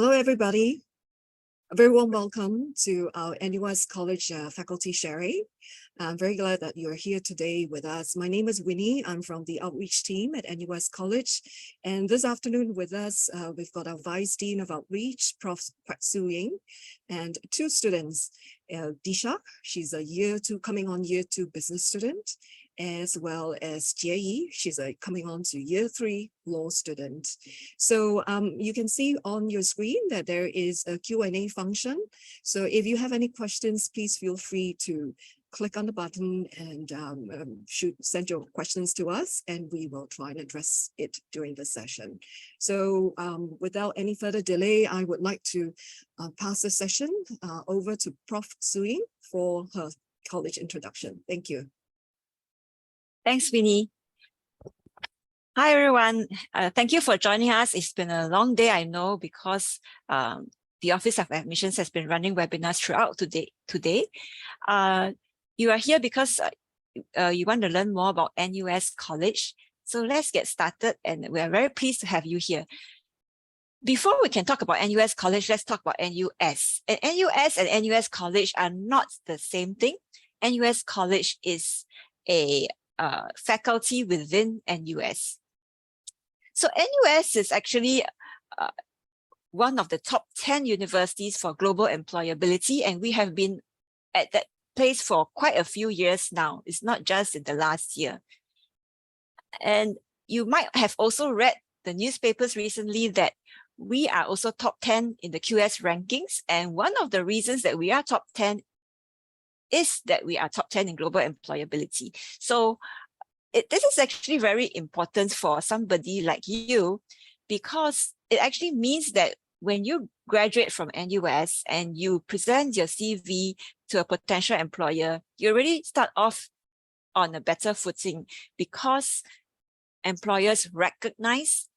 Hello, everybody. A very warm welcome to our NUS College Faculty Sharing. I'm very glad that you're here today with us. My name is Winnie. I'm from the outreach team at NUS College. And this afternoon with us, we've got our Vice Dean of Outreach, Prof Quek Su Ying, and two students, Disha, she's a coming on year 2 business student, as well as Jie, she's coming on to year 3 law student. So you can see on your screen that there is a Q&A function. So if you have any questions, please feel free to click on the button and send your questions to us, and we will try and address it during the session. So without any further delay, I would like to pass the session over to Prof Su Ying for her college introduction. Thank you. Thanks, Winnie. Hi, everyone. Thank you for joining us. It's been a long day, I know, because the Office of Admissions has been running webinars throughout today. You are here because you want to learn more about NUS College. So let's get started, and we are very pleased to have you here. Before we can talk about NUS College, let's talk about NUS. And NUS and NUS College are not the same thing. NUS College is a faculty within NUS. So NUS is actually one of the top 10 universities for global employability, and we have been at that place for quite a few years now. It's not just in the last year. And you might have also read the newspapers recently that we are also top 10 in the QS rankings. And one of the reasons that we are top 10 is that we are top 10 in global employability. So this is actually very important for somebody like you, because it actually means that when you graduate from NUS and you present your CV to a potential employer, you already start off on a better footing, because employers recognize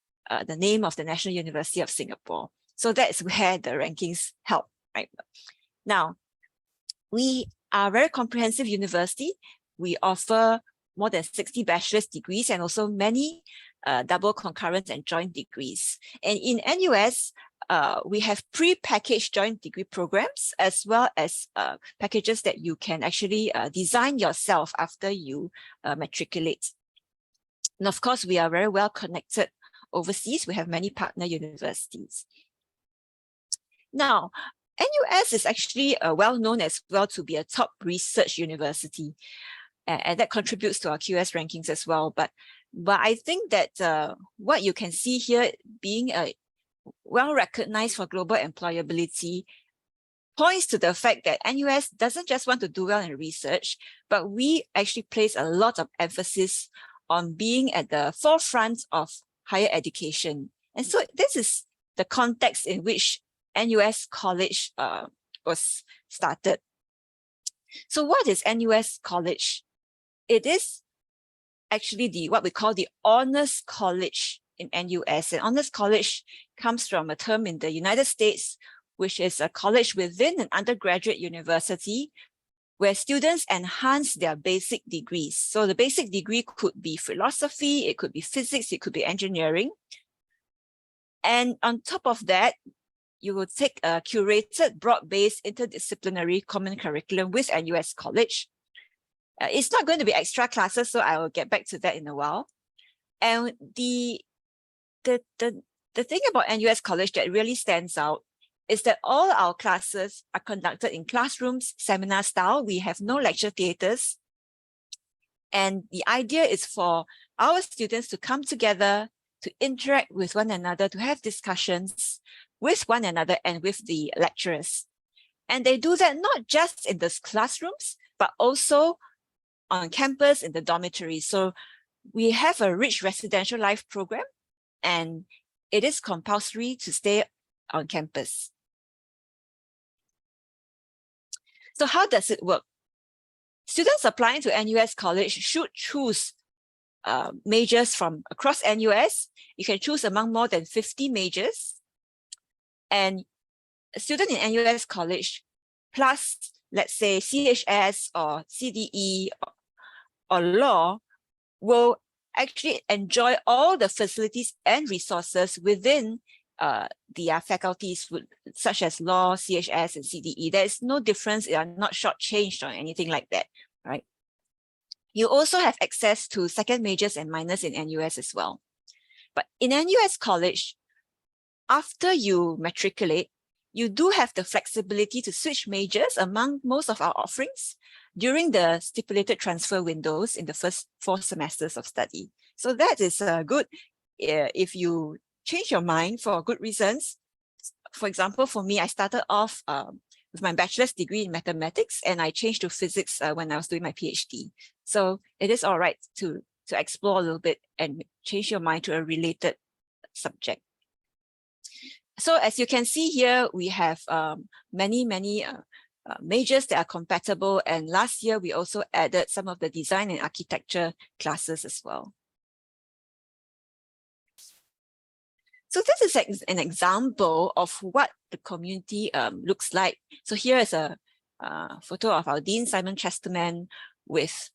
the name of the National University of Singapore. So that's where the rankings help, right? Now, we are a very comprehensive university. We offer more than 60 bachelor's degrees and also many double concurrent and joint degrees. And in NUS, we have pre-packaged joint degree programs, as well as packages that you can actually design yourself after you matriculate. And of course, we are very well connected overseas. We have many partner universities. Now, NUS is actually well known as well to be a top research university, and that contributes to our QS rankings as well. But I think that what you can see here, being well recognized for global employability, points to the fact that NUS doesn't just want to do well in research, but we actually place a lot of emphasis on being at the forefront of higher education. And so this is the context in which NUS College was started. So what is NUS College? It is actually what we call the Honors College in NUS. And Honors College comes from a term in the United States, which is a college within an undergraduate university where students enhance their basic degrees. So the basic degree could be philosophy, it could be physics, it could be engineering. And on top of that, you will take a curated, broad-based, interdisciplinary common curriculum with NUS College. It's not going to be extra classes, so I will get back to that in a while. And the thing about NUS College that really stands out is that all our classes are conducted in classrooms, seminar style. We have no lecture theaters. And the idea is for our students to come together, to interact with one another, to have discussions with one another and with the lecturers. And they do that not just in the classrooms, but also on campus in the dormitory. So we have a rich residential life program, and it is compulsory to stay on campus. So how does it work? Students applying to NUS College should choose majors from across NUS. You can choose among more than 50 majors. And a student in NUS College plus, let's say, CHS or CDE or law will actually enjoy all the facilities and resources within their faculties would, such as law, CHS, and CDE. There is no difference. They are not shortchanged or anything like that, right? You also have access to second majors and minors in NUS as well. But in NUS College, after you matriculate, you do have the flexibility to switch majors among most of our offerings during the stipulated transfer windows in the first 4 semesters of study. So that is good if you change your mind for good reasons. For example, for me, I started off with my bachelor's degree in mathematics, and I changed to physics when I was doing my PhD. So it is all right to explore a little bit and change your mind to a related subject. So as you can see here, we have many majors that are compatible. And last year, we also added some of the design and architecture classes as well. So this is an example of what the community looks like. So here is a photo of our Dean, Simon Chesterman, with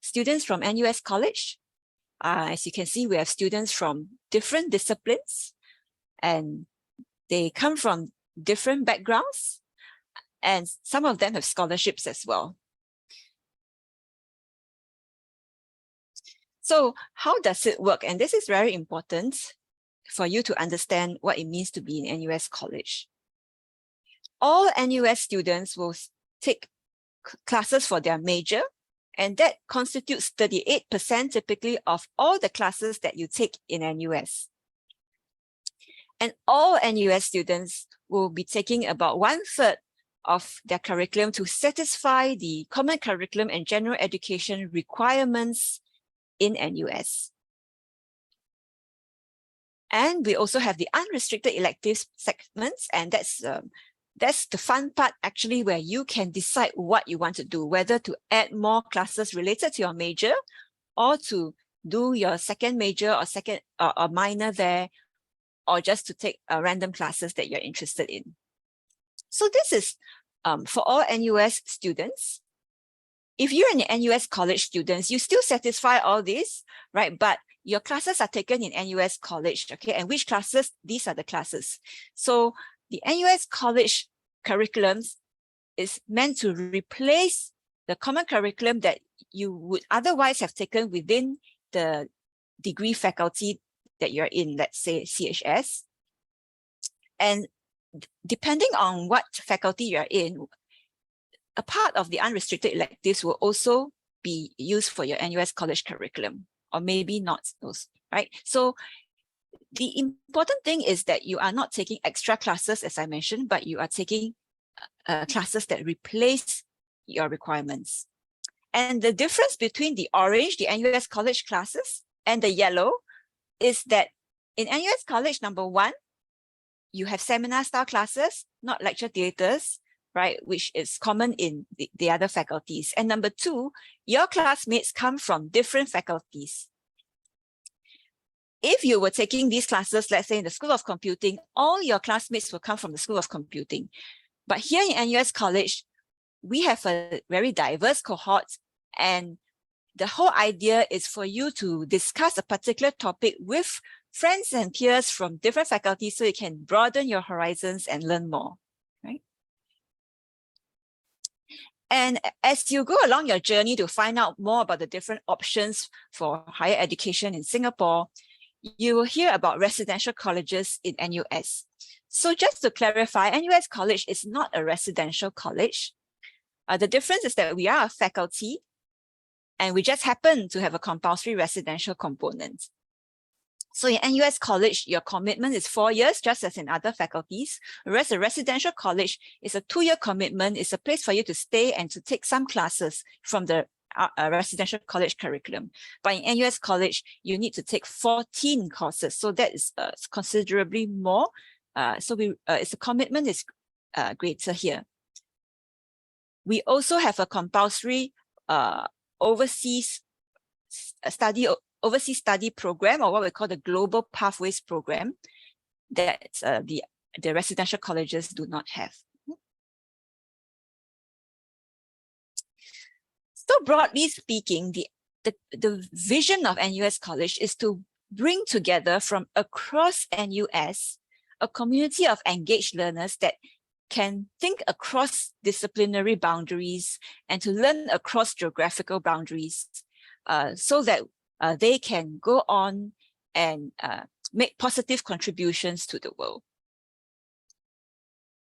students from NUS College. As you can see, we have students from different disciplines, and they come from different backgrounds, and some of them have scholarships as well. So how does it work? And this is very important for you to understand what it means to be in NUS College. All NUS students will take classes for their major, and that constitutes 38% typically of all the classes that you take in NUS. And all NUS students will be taking about 1/3 of their curriculum to satisfy the common curriculum and general education requirements in NUS. And we also have the unrestricted electives segments, and that's the fun part actually, where you can decide what you want to do, whether to add more classes related to your major or to do your second major or minor there, or just to take random classes that you're interested in. So this is for all NUS students. If you're an NUS College students, you still satisfy all this, right? But your classes are taken in NUS College, okay? And which classes? These are the classes. So the NUS College curriculums is meant to replace the common curriculum that you would otherwise have taken within the degree faculty that you're in, let's say CHS. And depending on what faculty you're in, a part of the unrestricted electives will also be used for your NUS College curriculum, or maybe not those, right? So the important thing is that you are not taking extra classes, as I mentioned, but you are taking classes that replace your requirements. And the difference between the orange, the NUS College classes, and the yellow is that in NUS College, number 1, you have seminar style classes, not lecture theaters, right, which is common in the other faculties. And number 2, your classmates come from different faculties. If you were taking these classes, let's say in the School of Computing, all your classmates will come from the School of Computing. But here in NUS College, we have a very diverse cohort, and the whole idea is for you to discuss a particular topic with friends and peers from different faculties so you can broaden your horizons and learn more, right? And as you go along your journey to find out more about the different options for higher education in Singapore, you will hear about residential colleges in NUS. So just to clarify, NUS College is not a residential college. The difference is that we are a faculty, and we just happen to have a compulsory residential component. So in NUS College, your commitment is 4 years, just as in other faculties, whereas a residential college is a 2-year commitment. It's a place for you to stay and to take some classes from the residential college curriculum. But in NUS College, you need to take 14 courses. So that is considerably more. So its a commitment is greater here. We also have a compulsory overseas study program, or what we call the Global Pathways program, that the residential colleges do not have. So broadly speaking, the vision of NUS College is to bring together from across NUS a community of engaged learners that can think across disciplinary boundaries and to learn across geographical boundaries, so that they can go on and make positive contributions to the world.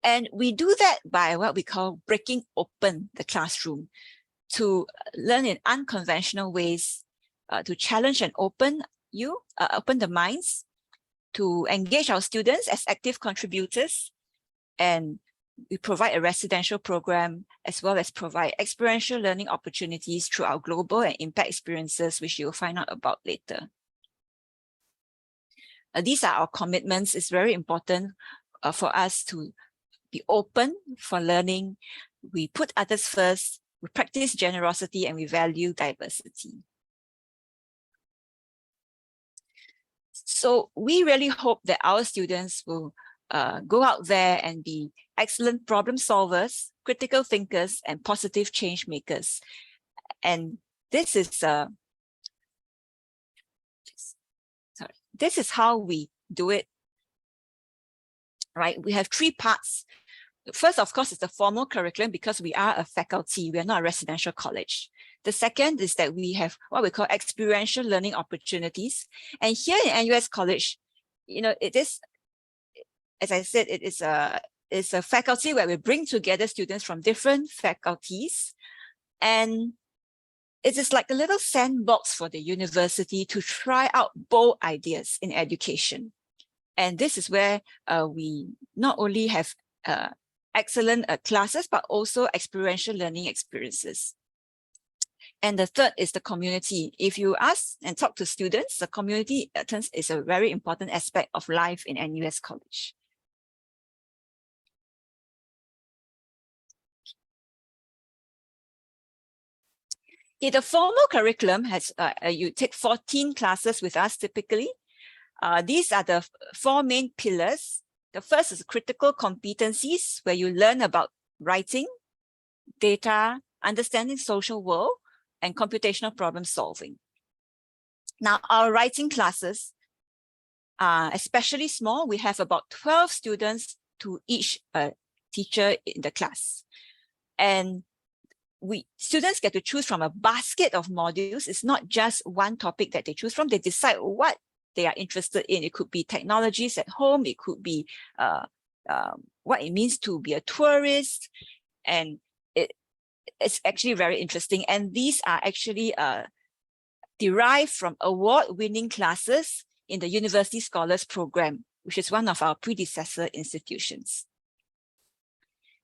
And we do that by what we call breaking open the classroom to learn in unconventional ways, to challenge and open the minds, to engage our students as active contributors. And we provide a residential program as well as provide experiential learning opportunities through our global and impact experiences, which you'll find out about later. These are our commitments. It's very important for us to be open for learning. We put others first, we practice generosity, and we value diversity. So we really hope that our students will go out there and be excellent problem solvers, critical thinkers, and positive change makers. And this is how we do it, right? We have 3 parts. First, of course, is the formal curriculum, because we are a faculty, we are not a residential college. The second is that we have what we call experiential learning opportunities. And here in NUS College, it is, as I said, it's a faculty where we bring together students from different faculties. And it is like a little sandbox for the university to try out bold ideas in education. And this is where we not only have excellent classes, but also experiential learning experiences. And the third is the community. If you ask and talk to students, the community is a very important aspect of life in NUS College. Okay, the formal curriculum has, you take 14 classes with us typically. These are the 4 main pillars. The first is critical competencies, where you learn about writing, data, understanding social world, and computational problem solving. Now, our writing classes are especially small. We have about 12 students to each teacher in the class. And students get to choose from a basket of modules. It's not just one topic that they choose from. They decide what they are interested in. It could be technologies at home. It could be what it means to be a tourist. And it's actually very interesting. And these are actually derived from award-winning classes in the University Scholars Program, which is one of our predecessor institutions.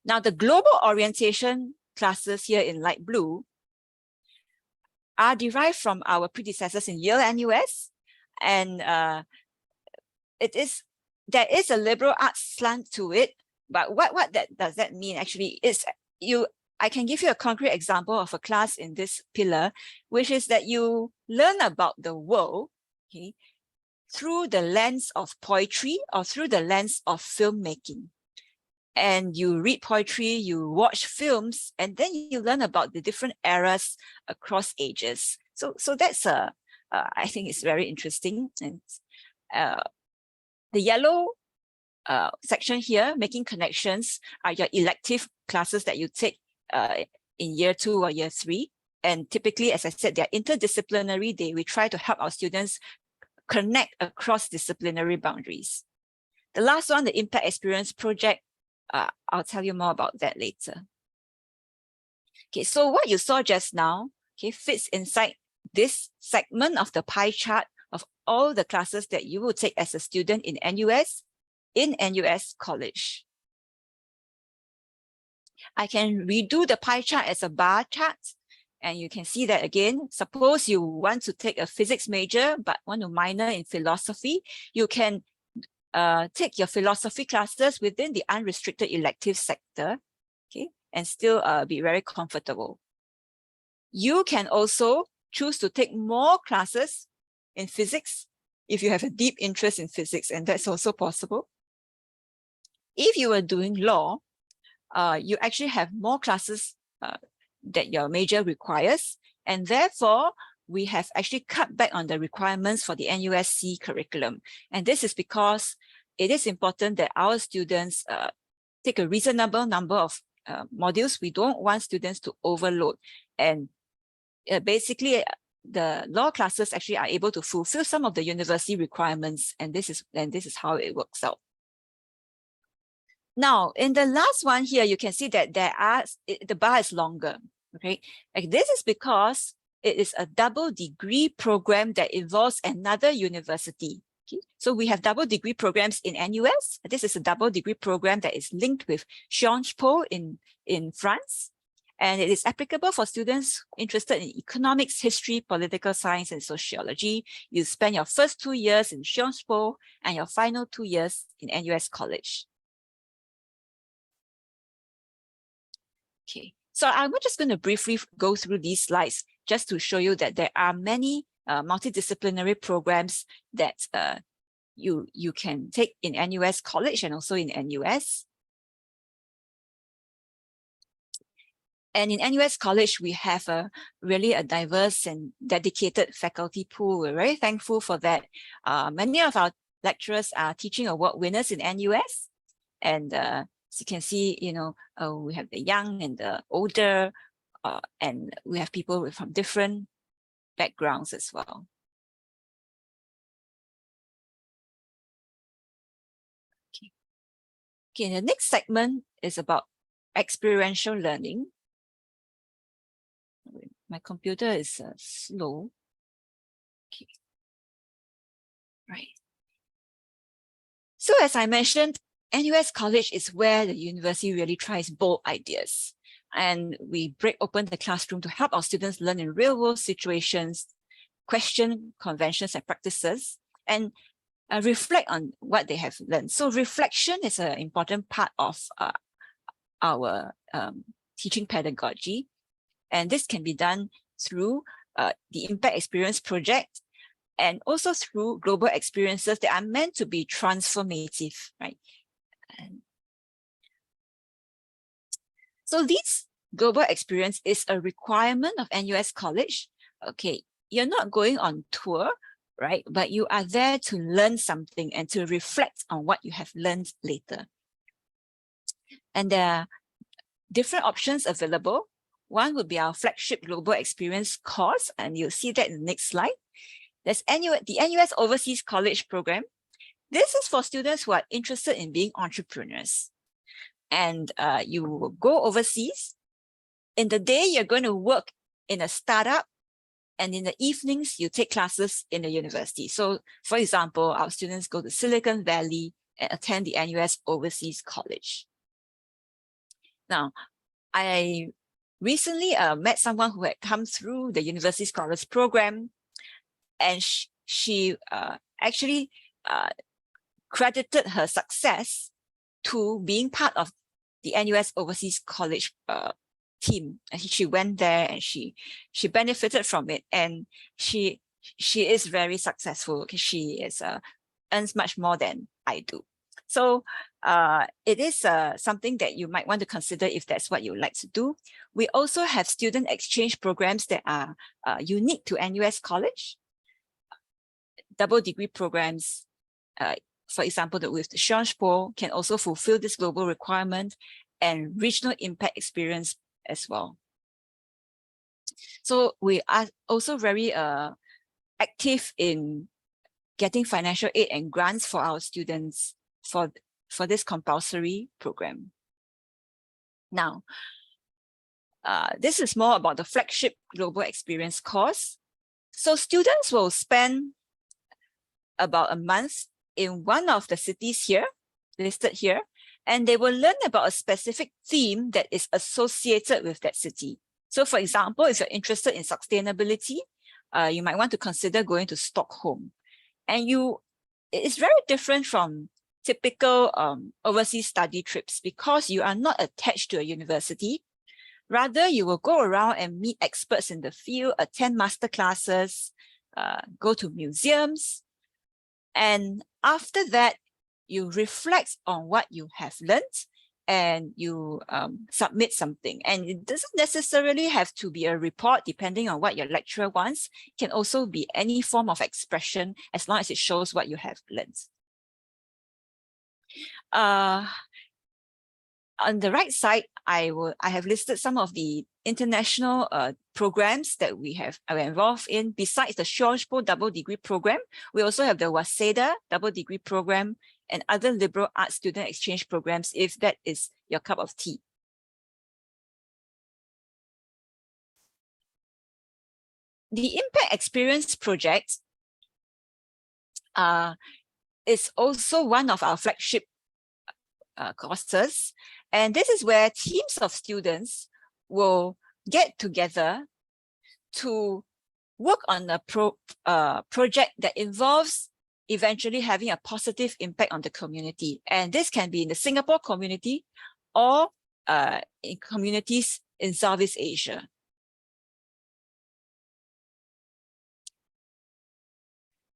Now, the global orientation classes here in light blue are derived from our predecessors in Yale NUS. And there is a liberal arts slant to it, but what does that mean actually is I can give you a concrete example of a class in this pillar, which is that you learn about the world, okay, through the lens of poetry or through the lens of filmmaking. And you read poetry, you watch films, and then you learn about the different eras across ages. So that's I think it's very interesting. And the yellow section here, making connections, are your elective classes that you take in year 2 or year 3. And typically, as I said, they're interdisciplinary. We try to help our students connect across disciplinary boundaries. The last one, the Impact Experience Project, I'll tell you more about that later. Okay, so what you saw just now, okay, fits inside this segment of the pie chart of all the classes that you will take as a student in NUS College. I can redo the pie chart as a bar chart, and you can see that again. Suppose you want to take a physics major but want to minor in philosophy, you can take your philosophy classes within the unrestricted elective sector, okay, and still be very comfortable. You can also choose to take more classes in physics if you have a deep interest in physics, and that's also possible. If you are doing law, you actually have more classes that your major requires, and therefore we have actually cut back on the requirements for the NUSC curriculum. And this is because it is important that our students take a reasonable number of modules. We don't want students to overload, and basically the law classes actually are able to fulfill some of the university requirements, and this is how it works out. Now, in the last one here, you can see that the bar is longer. Okay, like this is because it is a double degree program that involves another university. Okay, so we have double degree programs in NUS. This is a double degree program that is linked with Sciences Po in France. And it is applicable for students interested in economics, history, political science, and sociology. You spend your first 2 years in Sciences Po and your final 2 years in NUS College. Okay, so I'm just going to briefly go through these slides just to show you that there are many multidisciplinary programs that you can take in NUS College and also in NUS. And in NUS College, we have really a diverse and dedicated faculty pool. We're very thankful for that. Many of our lecturers are teaching award winners in NUS. And as you can see, we have the young and the older, and we have people from different backgrounds as well. Okay, the next segment is about experiential learning. My computer is slow. Okay. Right. So as I mentioned, NUS College is where the university really tries bold ideas. And we break open the classroom to help our students learn in real-world situations, question conventions and practices, and reflect on what they have learned. So reflection is an important part of our teaching pedagogy. And this can be done through the Impact Experience Project and also through global experiences that are meant to be transformative, right? So this global experience is a requirement of NUS College. Okay, you're not going on tour, right? But you are there to learn something and to reflect on what you have learned later. And there are different options available. One would be our flagship global experience course, and you'll see that in the next slide. There's the NUS Overseas College program. This is for students who are interested in being entrepreneurs. And you will go overseas. In the day, you're going to work in a startup, and in the evenings, you take classes in the university. So, for example, our students go to Silicon Valley and attend the NUS Overseas College. Now, I recently met someone who had come through the University Scholars Program, and she actually credited her success to being part of the NUS Overseas College team. And she went there and she benefited from it, and she is very successful. She is earns much more than I do. So it is something that you might want to consider if that's what you like to do. We also have student exchange programs that are unique to NUS College. Double degree programs, for example, with the Sciences Po can also fulfill this global requirement, and regional impact experience as well. So we are also very active in getting financial aid and grants for our students for this compulsory program. Now, this is more about the flagship global experience course. So students will spend about a month in one of the cities here, listed here, and they will learn about a specific theme that is associated with that city. So for example, if you're interested in sustainability, you might want to consider going to Stockholm. And it's very different from typical overseas study trips because you are not attached to a university. Rather, you will go around and meet experts in the field, attend master classes, go to museums. And after that, you reflect on what you have learned and you submit something. And it doesn't necessarily have to be a report depending on what your lecturer wants. It can also be any form of expression as long as it shows what you have learned. On the right side, I have listed some of the international programs that we are involved in. Besides the Shoshpo double degree program, we also have the Waseda double degree program and other liberal arts student exchange programs, if that is your cup of tea. The Impact Experience Project is also one of our flagship courses. And this is where teams of students will get together to work on a project that involves eventually having a positive impact on the community. And this can be in the Singapore community or in communities in Southeast Asia.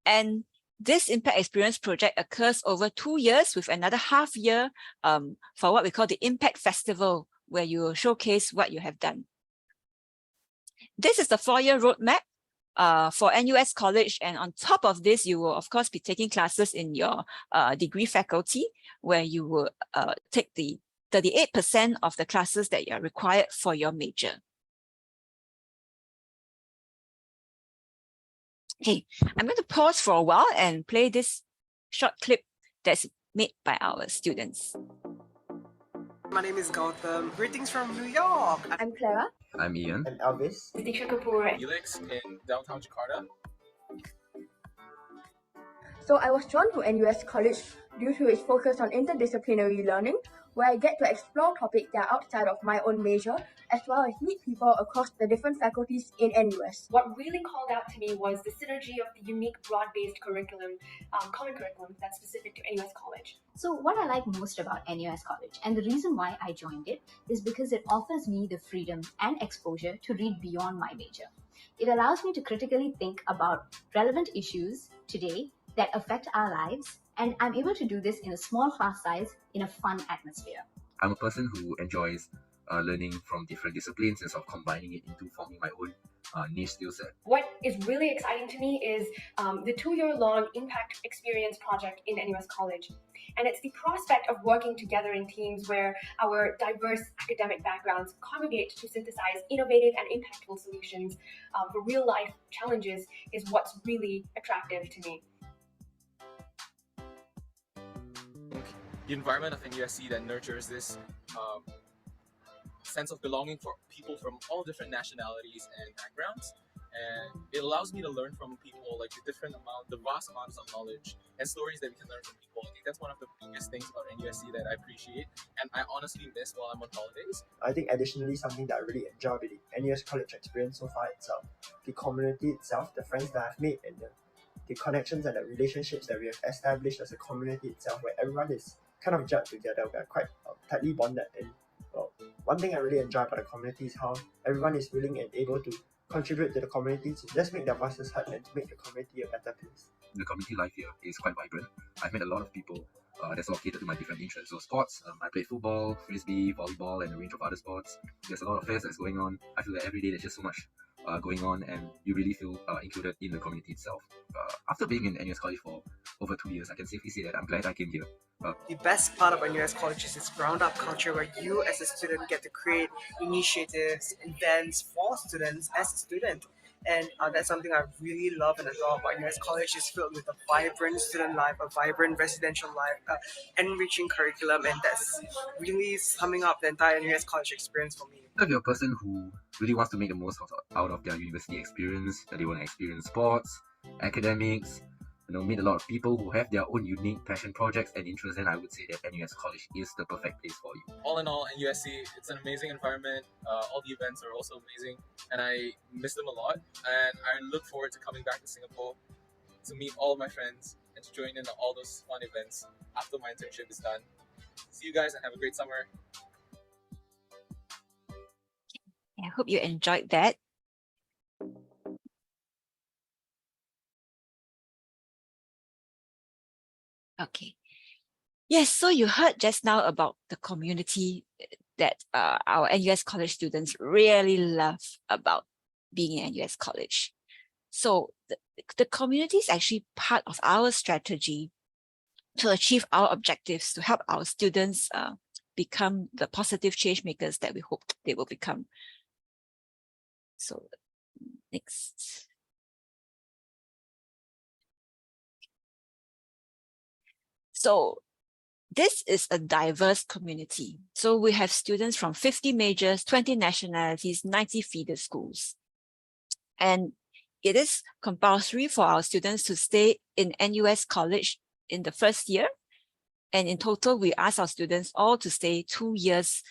And this Impact Experience project occurs over 2 years with another half year for what we call the Impact Festival, where you will showcase what you have done. This is the 4-year roadmap for NUS College. And on top of this, you will, of course, be taking classes in your degree faculty, where you will take the 38% of the classes that are required for your major. Okay, I'm going to pause for a while and play this short clip that's made by our students. My name is Gautam. Greetings from New York. I'm Clara. I'm Ian. And Elvis. Disha Kapoor. Felix in downtown Jakarta. So I was drawn to NUS College due to its focus on interdisciplinary learning, where I get to explore topics that are outside of my own major, as well as meet people across the different faculties in NUS. What really called out to me was the synergy of the unique broad-based curriculum, common curriculum that's specific to NUS College. So what I like most about NUS College, and the reason why I joined it, is because it offers me the freedom and exposure to read beyond my major. It allows me to critically think about relevant issues today that affect our lives, and I'm able to do this in a small class size in a fun atmosphere. I'm a person who enjoys learning from different disciplines and sort of combining it into forming my own niche skill set. What is really exciting to me is the 2-year-long Impact Experience project in NUS College. And it's the prospect of working together in teams where our diverse academic backgrounds congregate to synthesize innovative and impactful solutions for real-life challenges is what's really attractive to me. The environment of NUSC that nurtures this sense of belonging for people from all different nationalities and backgrounds, and it allows me to learn from people, like the vast amounts of knowledge and stories that we can learn from people. I think that's one of the biggest things about NUSC that I appreciate, and I honestly miss while I'm on holidays. I think additionally, something that I really enjoy with the NUS College experience so far itself, the community itself, the friends that I've made, and the connections and the relationships that we have established as a community itself, where everyone is kind of gelled together. We are quite tightly bonded, and one thing I really enjoy about the community is how everyone is willing and able to contribute to the community to just make their voices heard and to make the community a better place. The community life here is quite vibrant. I've met a lot of people that's all catered to my different interests. So sports, I played football, frisbee, volleyball, and a range of other sports. There's a lot of fairs that's going on. I feel that every day there's just so much going on, and you really feel included in the community itself. After being in NUS College for over 2 years, I can safely say that I'm glad I came here. The best part of NUS College is its ground-up culture, where you as a student get to create initiatives, events for students as a student. And that's something I really love and adore about NUS College. Is filled with a vibrant student life, a vibrant residential life, enriching curriculum, and that's really summing up the entire NUS College experience for me. If you're a person who really wants to make the most out of their university experience, that they want to experience sports, academics, meet a lot of people who have their own unique passion projects and interests, then I would say that NUS College is the perfect place for you. All in all, NUSC, it's an amazing environment. All the events are also amazing, and I miss them a lot. And I look forward to coming back to Singapore to meet all of my friends and to join in all those fun events after my internship is done. See you guys and have a great summer. I hope you enjoyed that. Okay. Yes, so you heard just now about the community that our NUS College students really love about being in NUS College. So the community is actually part of our strategy to achieve our objectives, to help our students become the positive change makers that we hope they will become. So next. So this is a diverse community. So we have students from 50 majors, 20 nationalities, 90 feeder schools. And it is compulsory for our students to stay in NUS College in the first year. And in total, we ask our students all to stay 2 years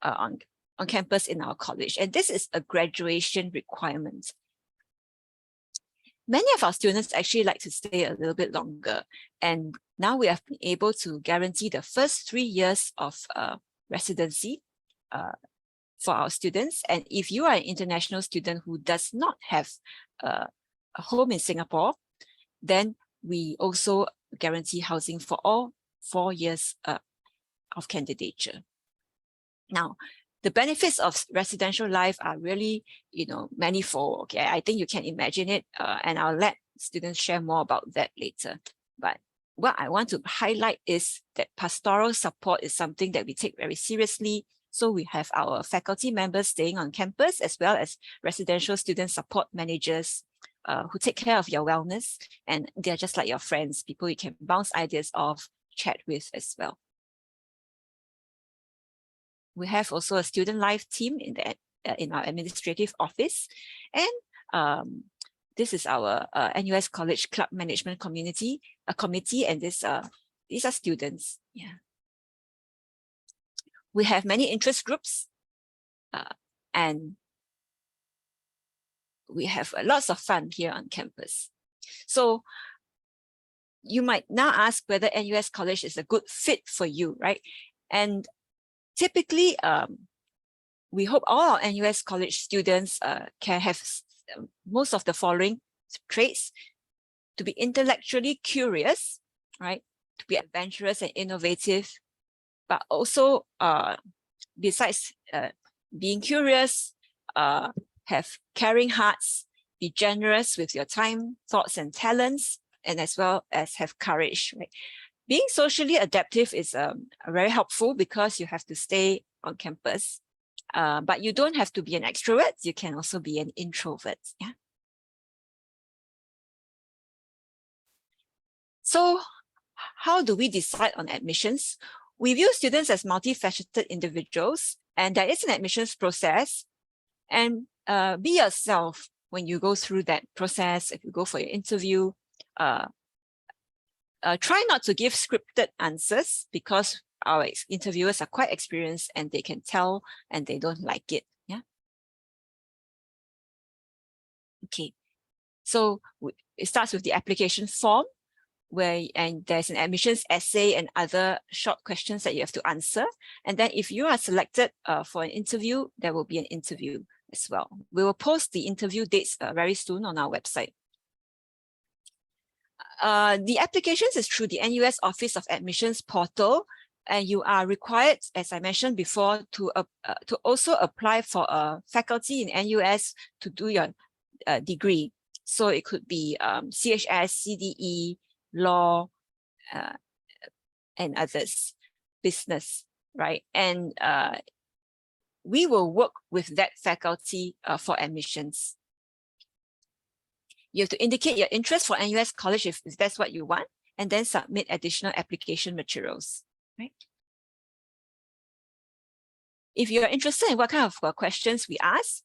on campus in our college. And this is a graduation requirement. Many of our students actually like to stay a little bit longer. And now we have been able to guarantee the first 3 years of residency for our students. And if you are an international student who does not have a home in Singapore, then we also guarantee housing for all 4 years of candidature. Now, the benefits of residential life are really, manifold. Okay, I think you can imagine it, and I'll let students share more about that later. But what I want to highlight is that pastoral support is something that we take very seriously. So we have our faculty members staying on campus, as well as residential student support managers who take care of your wellness. And they're just like your friends, people you can bounce ideas off, chat with as well. We have also a student life team in our administrative office. And this is our NUS College Club Management Committee, and these are students. Yeah. We have many interest groups, and we have lots of fun here on campus. So you might now ask whether NUS College is a good fit for you, right? And typically, we hope all our NUS College students can have most of the following traits: to be intellectually curious, right? To be adventurous and innovative, but also besides being curious, have caring hearts, be generous with your time, thoughts, and talents, and as well as have courage, right? Being socially adaptive is very helpful because you have to stay on campus, but you don't have to be an extrovert. You can also be an introvert. Yeah. So how do we decide on admissions? We view students as multifaceted individuals, and there is an admissions process. And be yourself when you go through that process. If you go for your interview, try not to give scripted answers, because our interviewers are quite experienced and they can tell and they don't like it. Yeah. Okay. So it starts with the application form, and there's an admissions essay and other short questions that you have to answer. And then if you are selected for an interview, there will be an interview as well. We will post the interview dates very soon on our website. The applications is through the NUS Office of Admissions portal, and you are required, as I mentioned before, to also apply for a faculty in NUS to do your degree. So it could be CHS, CDE, law, and others, business, right? And we will work with that faculty for admissions. You have to indicate your interest for NUS College if that's what you want, and then submit additional application materials, right? If you're interested in what kind of questions we ask,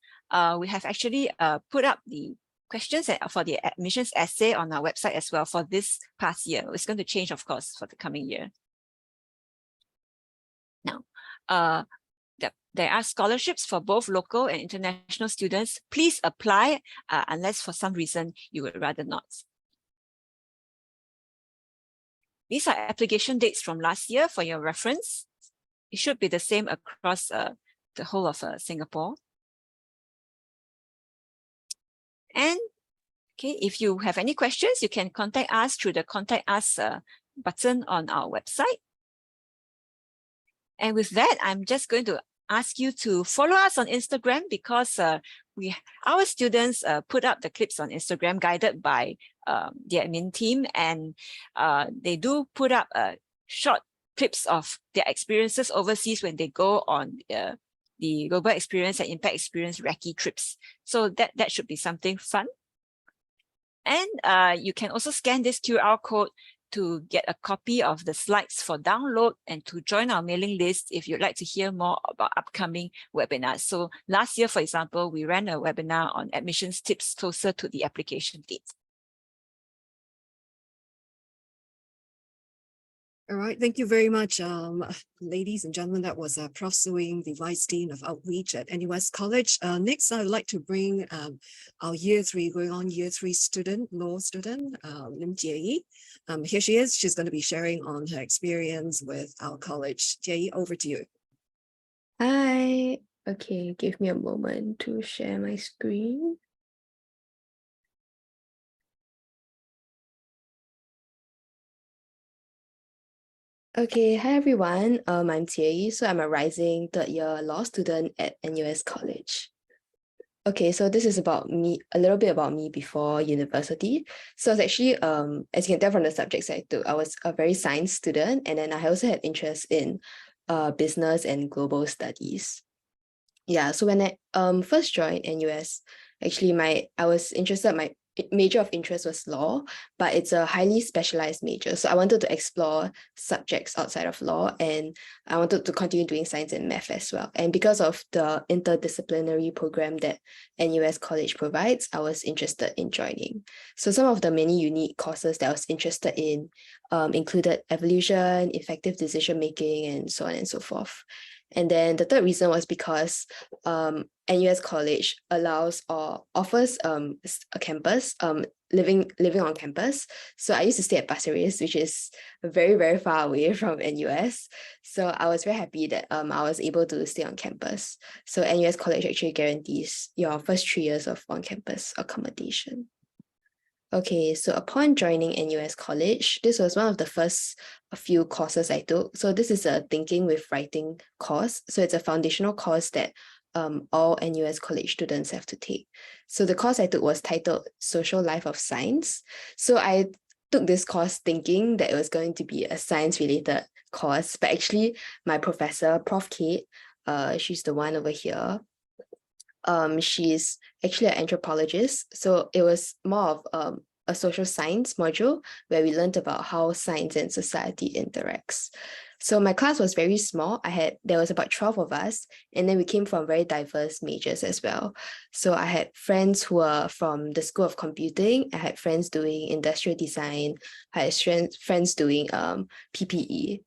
we have actually put up the questions for the admissions essay on our website as well for this past year. It's going to change, of course, for the coming year. Now, there are scholarships for both local and international students. Please apply unless for some reason you would rather not. These are application dates from last year for your reference. It should be the same across the whole of Singapore. And okay, if you have any questions, you can contact us through the Contact Us button on our website. And with that, I'm just going to ask you to follow us on Instagram, because our students put up the clips on Instagram guided by the admin team, and they do put up short clips of their experiences overseas when they go on the Global Experience and Impact Experience recce trips. So that should be something fun. And you can also scan this QR code to get a copy of the slides for download and to join our mailing list if you'd like to hear more about upcoming webinars. So last year, for example, we ran a webinar on admissions tips closer to the application date. All right, thank you very much, ladies and gentlemen. That was Prof Su Ying, the Vice Dean of Outreach at NUS College. Next, I would like to bring our Year 3, going on Year 3 student, law student, Lim Jie. Here she is. She's going to be sharing on her experience with our college. Jie, over to you. Hi. Okay, give me a moment to share my screen. Okay, hi everyone. I'm Jie. So I'm a rising third year law student at NUS College. Okay, so this is about me, a little bit about me before university. So I was actually, as you can tell from the subjects I took, I was a very science student, and then I also had interest in business and global studies. Yeah, so when I first joined NUS, actually my major of interest was law, but it's a highly specialized major. So I wanted to explore subjects outside of law, and I wanted to continue doing science and math as well. And because of the interdisciplinary program that NUS College provides, I was interested in joining. So some of the many unique courses that I was interested in included evolution, effective decision making, and so on and so forth. And then the third reason was because NUS College allows or offers a campus, living on campus. So I used to stay at Pasir Ris, which is very, very far away from NUS. So I was very happy that I was able to stay on campus. So NUS College actually guarantees your first 3 years of on-campus accommodation. Okay, so upon joining NUS College, this was one of the first few courses I took. So this is a thinking with writing course. So it's a foundational course that all NUS College students have to take. So the course I took was titled Social Life of Science. So I took this course thinking that it was going to be a science-related course, but actually my professor, Prof Kate, she's the one over here. She's actually an anthropologist, so it was more of a social science module where we learned about how science and society interacts. So my class was very small. There was about 12 of us, and then we came from very diverse majors as well. So I had friends who were from the School of Computing. I had friends doing industrial design. I had friends doing PPE.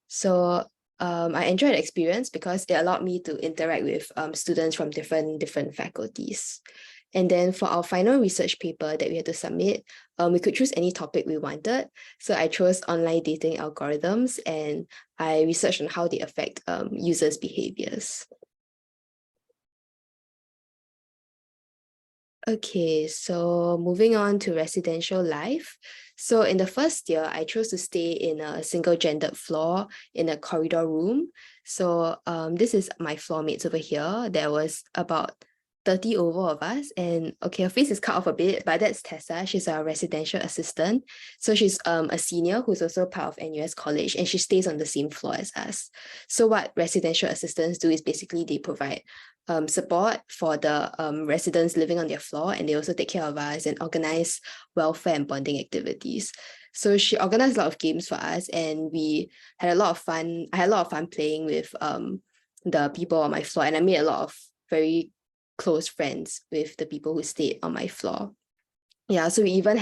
So I enjoyed the experience because it allowed me to interact with students from different faculties. And then for our final research paper that we had to submit, we could choose any topic we wanted. So I chose online dating algorithms, and I researched on how they affect users' behaviors. Okay, so moving on to residential life. So in the first year, I chose to stay in a single-gendered floor in a corridor room. So this is my floor mates over here. There was about 30 over of us, and okay, her face is cut off a bit, but that's Tessa. She's a residential assistant. So she's a senior who's also part of NUS College, and she stays on the same floor as us. So what residential assistants do is basically they provide support for the residents living on their floor, and they also take care of us and organize welfare and bonding activities. So she organized a lot of games for us, and we had a lot of fun. I had a lot of fun playing with the people on my floor, and I made a lot of very close friends with the people who stayed on my floor. Yeah, so we even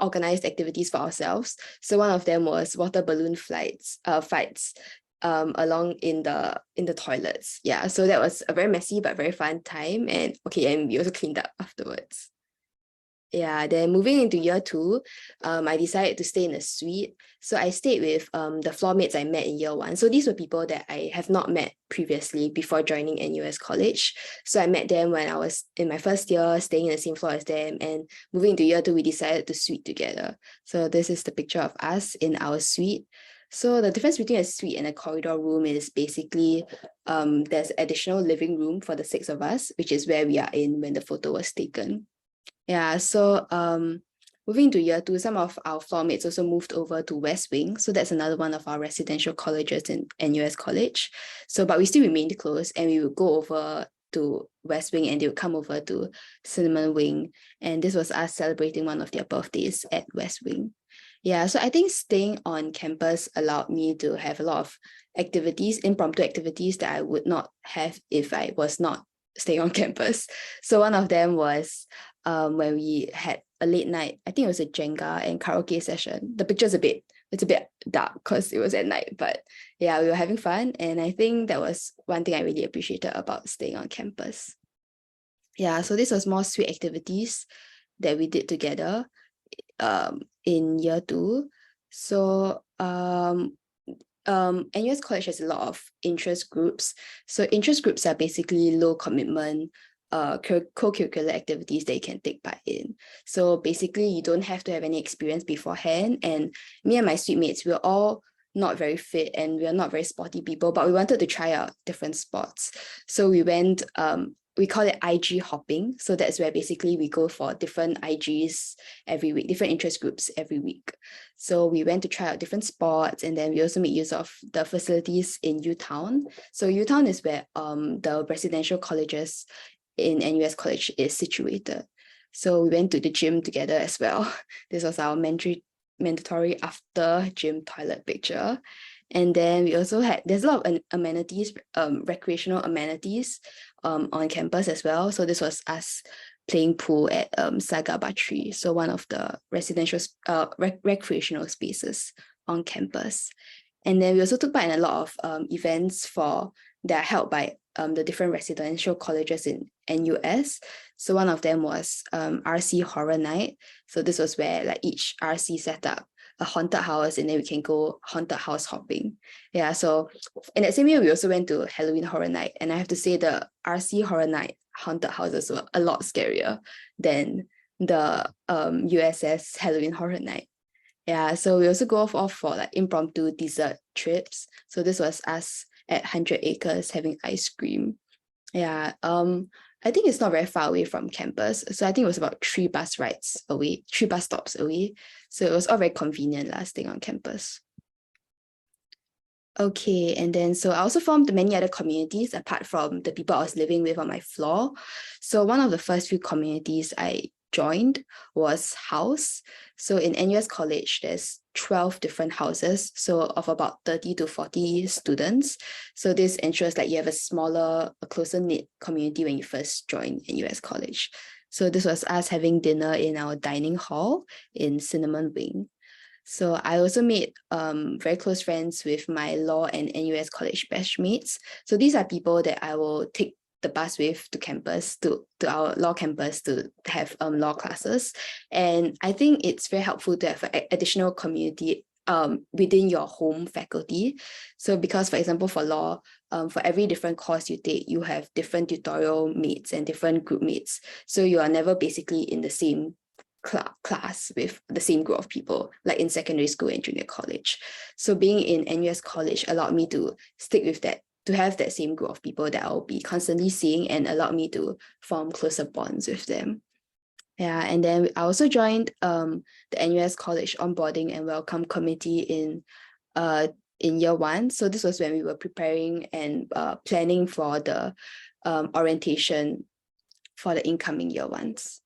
organized activities for ourselves. So one of them was water balloon fights along in the toilets. Yeah, so that was a very messy but very fun time. And we also cleaned up afterwards. Yeah, then moving into year 2, I decided to stay in a suite. So I stayed with the floor mates I met in year 1. So these were people that I have not met previously before joining NUS College. So I met them when I was in my first year, staying in the same floor as them. And moving into year 2, we decided to suite together. So this is the picture of us in our suite. So the difference between a suite and a corridor room is basically there's additional living room for the 6 of us, which is where we are in when the photo was taken. Yeah, so moving to year 2, some of our floor mates also moved over to West Wing. So that's another one of our residential colleges in NUS College. So, but we still remained close, and we would go over to West Wing and they would come over to Cinnamon Wing. And this was us celebrating one of their birthdays at West Wing. Yeah, so I think staying on campus allowed me to have a lot of activities, impromptu activities that I would not have if I was not staying on campus. So one of them was when we had a late night, I think it was a Jenga and karaoke session. The picture's it's a bit dark because it was at night, but yeah, we were having fun. And I think that was one thing I really appreciated about staying on campus. Yeah, so this was more sweet activities that we did together in year 2. So NUS College has a lot of interest groups. So interest groups are basically low commitment co-curricular activities that you can take part in. So basically you don't have to have any experience beforehand. And me and my suite mates, we're all not very fit and we're not very sporty people, but we wanted to try out different sports. So we went we call it IG hopping. So that's where basically we go for different IGs every week, different interest groups every week. So we went to try out different sports, and then we also made use of the facilities in U-Town. So U-Town is where the residential colleges in NUS College is situated. So we went to the gym together as well. This was our mandatory after gym toilet picture. And then we also there's a lot of amenities, recreational amenities on campus as well. So this was us playing pool at Saga Battery, so one of the residential recreational spaces on campus. And then we also took part in a lot of events that are held by the different residential colleges in NUS. So one of them was RC Horror Night. So this was where like each RC set up a haunted house, and then we can go haunted house hopping. Yeah, so in that same year, we also went to Halloween Horror Night, and I have to say the RC Horror Night haunted houses were a lot scarier than the USS Halloween Horror Night. Yeah, so we also go off for like impromptu dessert trips. So this was us at 100 Acres having ice cream. Yeah, I think it's not very far away from campus. So I think it was about 3 bus stops away. So it was all very convenient staying on campus. Okay, and then so I also formed many other communities apart from the people I was living with on my floor. So one of the first few communities I joined was house. So in NUS College, there's 12 different houses, so of about 30 to 40 students. So this ensures that you have a closer knit community when you first join NUS College. So this was us having dinner in our dining hall in Cinnamon Wing. So I also made very close friends with my law and NUS College batchmates. So these are people that I will take the bus with to campus, to our law campus to have law classes. And I think it's very helpful to have an additional community within your home faculty. So because, for example, for law, for every different course you take, you have different tutorial mates and different group mates. So you are never basically in the same class with the same group of people like in secondary school and junior college. So being in NUS College allowed me to stick with that, to have that same group of people that I'll be constantly seeing, and allowed me to form closer bonds with them. Yeah, and then I also joined the NUS College onboarding and welcome committee in year 1. So this was when we were preparing and planning for the orientation for the incoming year 1s.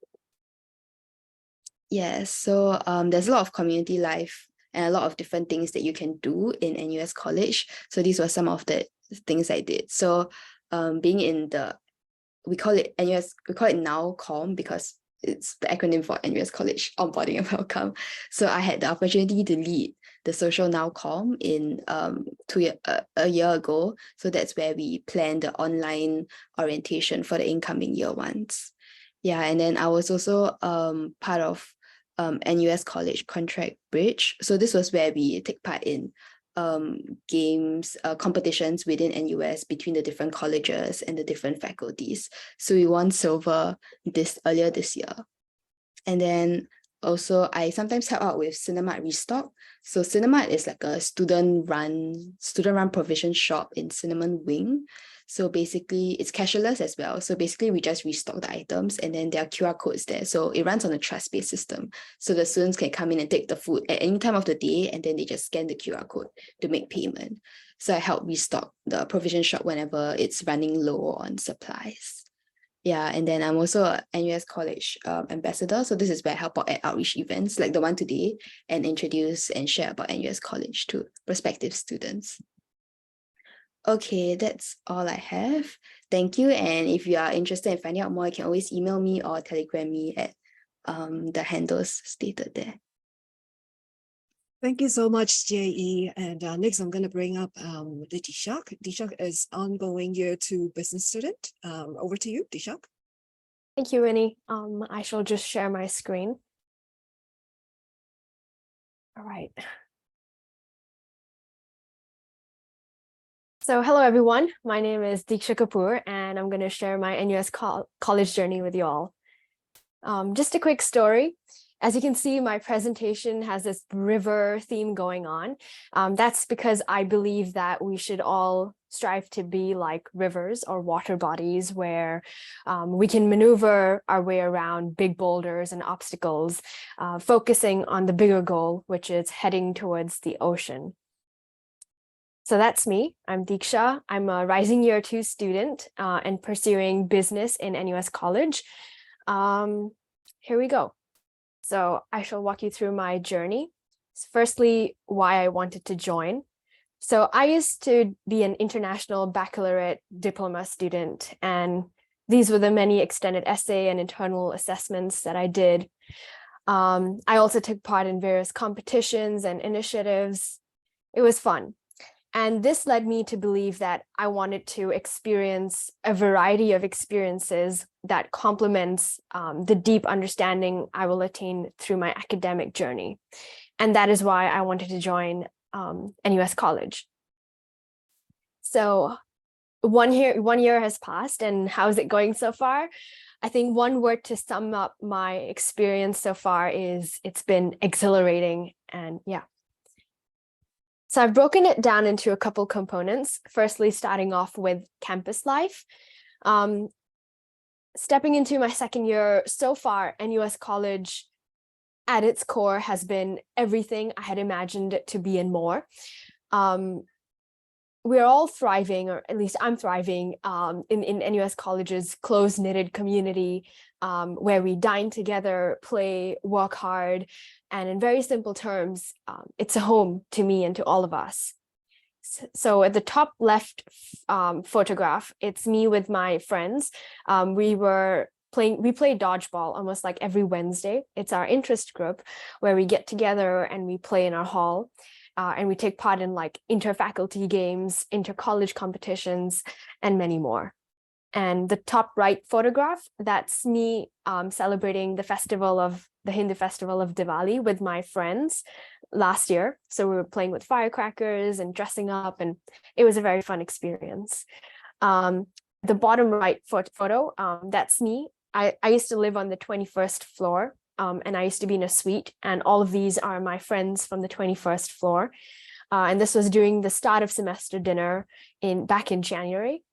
Yes, so there's a lot of community life and a lot of different things that you can do in NUS College. So these were some of the things I did. So being in we call it NUS-COM because it's the acronym for NUS College onboarding and welcome. So I had the opportunity to lead the social NUS-COM in a year ago. So that's where we planned the online orientation for the incoming year 1s. Yeah, and then I was also part of NUS College Contract Bridge. So this was where we take part in games, competitions within NUS between the different colleges and the different faculties. So we won silver earlier this year. And then Also, I sometimes help out with Cinemat Restock. So Cinemat is like a student-run provision shop in Cinnamon Wing. So basically, it's cashless as well. So basically, we just restock the items and then there are QR codes there. So it runs on a trust-based system. So the students can come in and take the food at any time of the day and then they just scan the QR code to make payment. So I help restock the provision shop whenever it's running low on supplies. Yeah, and then I'm also a NUS College ambassador. So this is where I help out at outreach events like the one today and introduce and share about NUS College to prospective students. Okay, that's all I have. Thank you. And if you are interested in finding out more, you can always email me or telegram me at the handles stated there. Thank you so much, JE. And next, I'm going to bring up the Dishak. Dishak is ongoing year 2 business student. Over to you, Dishak. Thank you, Winnie. I shall just share my screen. All right. So hello, everyone. My name is Diksha Kapoor, and I'm going to share my NUS college journey with you all. Just a quick story. As you can see, my presentation has this river theme going on. That's because I believe that we should all strive to be like rivers or water bodies where we can maneuver our way around big boulders and obstacles, focusing on the bigger goal, which is heading towards the ocean. So that's me. I'm Diksha. I'm a rising year 2 student and pursuing business in NUS College. Here we go. So I shall walk you through my journey. Firstly, why I wanted to join. So I used to be an international baccalaureate diploma student, and these were the many extended essay and internal assessments that I did. I also took part in various competitions and initiatives. It was fun. And this led me to believe that I wanted to experience a variety of experiences that complements the deep understanding I will attain through my academic journey. And that is why I wanted to join NUS College. So one year has passed, and how's it going so far? I think one word to sum up my experience so far is it's been exhilarating, and yeah. So I've broken it down into a couple components. Firstly, starting off with campus life. Stepping into my second year, so far, NUS College at its core has been everything I had imagined it to be and more. We're all thriving, or at least I'm thriving, in NUS College's close-knitted community, where we dine together, play, work hard, and in very simple terms, it's a home to me and to all of us. So at the top left photograph, it's me with my friends. We play dodgeball almost like every Wednesday. It's our interest group where we get together and we play in our hall. And we take part in like inter-faculty games, inter-college competitions, and many more. And the top right photograph, that's me celebrating the Hindu festival of Diwali with my friends last year. So we were playing with firecrackers and dressing up, and it was a very fun experience. The bottom right photo, that's me. I used to live on the 21st floor. And I used to be in a suite, and all of these are my friends from the 21st floor. And this was during the start of semester dinner back in January.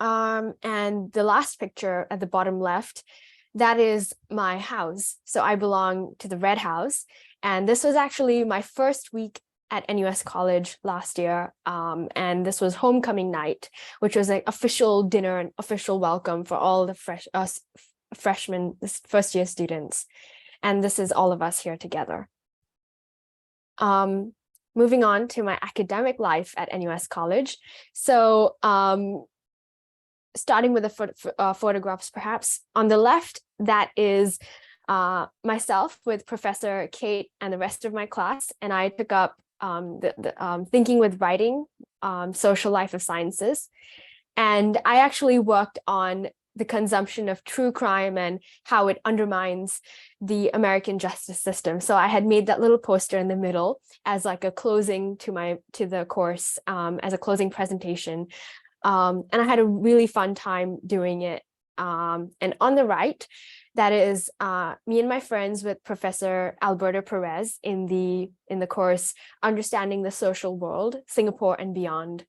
And the last picture at the bottom left, that is my house. So I belong to the Red House. And this was actually my first week at NUS College last year. And this was homecoming night, which was an official dinner and official welcome for all the freshmen, first year students. And this is all of us here together. Moving on to my academic life at NUS College. So starting with the photographs, perhaps. On the left, that is myself with Professor Kate and the rest of my class. And I took up thinking with writing, social life of sciences. And I actually worked on the consumption of true crime and how it undermines the American justice system. So I had made that little poster in the middle as like a closing to the course, as a closing presentation. And I had a really fun time doing it. And on the right, That is me and my friends with Professor Alberto Perez in the course Understanding the Social World, Singapore and Beyond.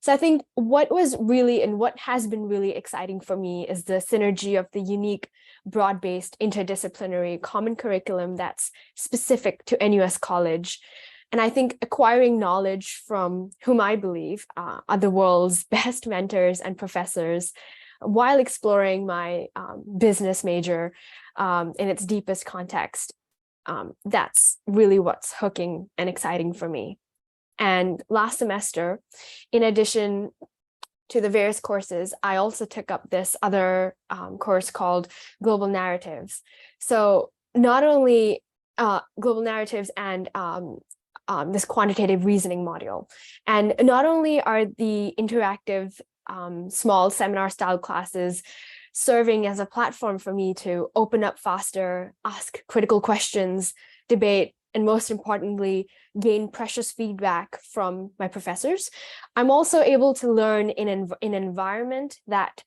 So I think what was really and what has been really exciting for me is the synergy of the unique, broad-based, interdisciplinary common curriculum that's specific to NUS College. And I think acquiring knowledge from whom I believe are the world's best mentors and professors while exploring my business major in its deepest context, that's really what's hooking and exciting for me. And last semester, in addition to the various courses, I also took up this other course called Global Narratives. So not only Global Narratives and this quantitative reasoning module, and not only are the interactive small seminar style classes serving as a platform for me to open up faster, ask critical questions, debate, and most importantly, gain precious feedback from my professors, I'm also able to learn in an environment that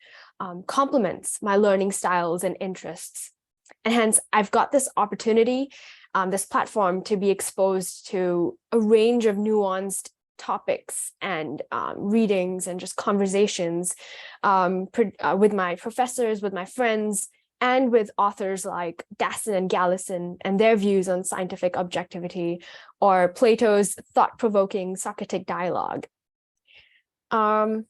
complements my learning styles and interests. And hence, I've got this opportunity, this platform to be exposed to a range of nuanced topics and readings and just conversations with my professors, with my friends, and with authors like Dassin and Galison and their views on scientific objectivity, or Plato's thought-provoking Socratic dialogue. And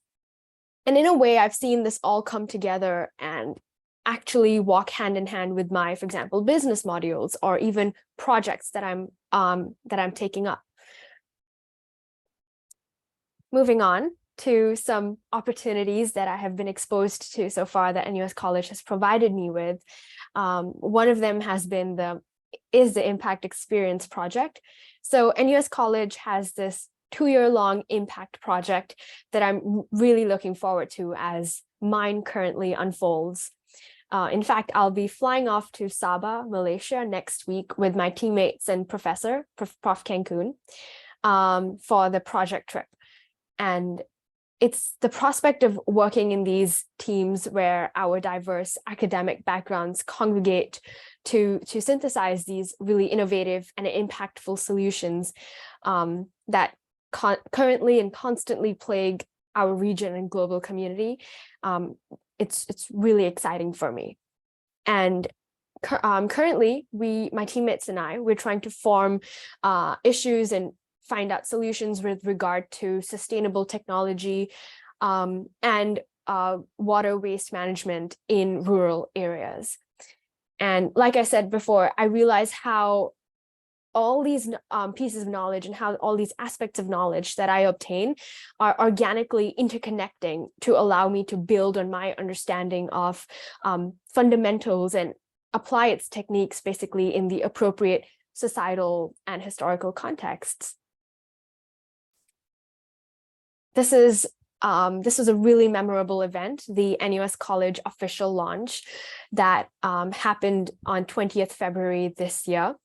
in a way, I've seen this all come together and actually walk hand in hand with my, for example, business modules or even projects that I'm taking up. Moving on to some opportunities that I have been exposed to so far that NUS College has provided me with. One of them has been the Impact Experience project. So NUS College has this 2-year-long impact project that I'm really looking forward to as mine currently unfolds. In fact, I'll be flying off to Sabah, Malaysia next week with my teammates and professor, Prof Quek for the project trip. And it's the prospect of working in these teams where our diverse academic backgrounds congregate to synthesize these really innovative and impactful solutions that currently and constantly plague our region and global community. It's really exciting for me. And currently, my teammates and we're trying to form issues and find out solutions with regard to sustainable technology and water waste management in rural areas. And like I said before, I realize how all these pieces of knowledge and how all these aspects of knowledge that I obtain are organically interconnecting to allow me to build on my understanding of fundamentals and apply its techniques basically in the appropriate societal and historical contexts. This was a really memorable event, the NUS College official launch that happened on 20th February this year.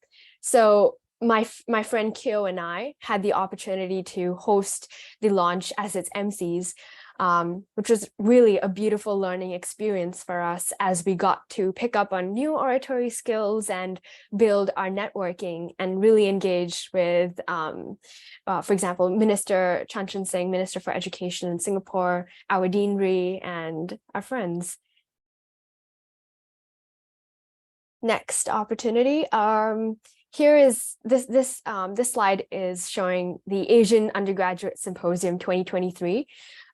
So my friend Kyo and I had the opportunity to host the launch as its MCs, which was really a beautiful learning experience for us as we got to pick up on new oratory skills and build our networking and really engage with, for example, Minister Chan Chun Sing, Minister for Education in Singapore, our Dean Ree, and our friends. Next opportunity. Here is this slide is showing the Asian Undergraduate Symposium 2023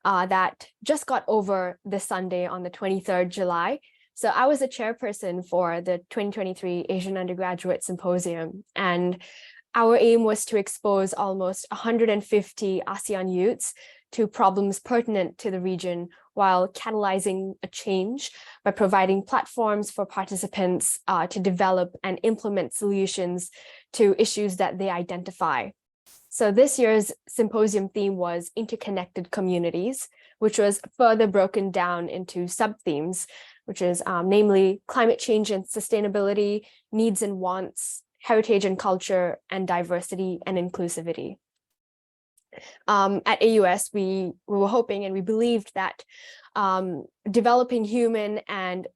that just got over this Sunday on the 23rd July. So I was a chairperson for the 2023 Asian Undergraduate Symposium, and our aim was to expose almost 150 ASEAN youths to problems pertinent to the region while catalyzing a change by providing platforms for participants to develop and implement solutions to issues that they identify. So this year's symposium theme was interconnected communities, which was further broken down into sub-themes, which is namely climate change and sustainability, needs and wants, heritage and culture, and diversity and inclusivity. At AUS, we were hoping and we believed that developing human and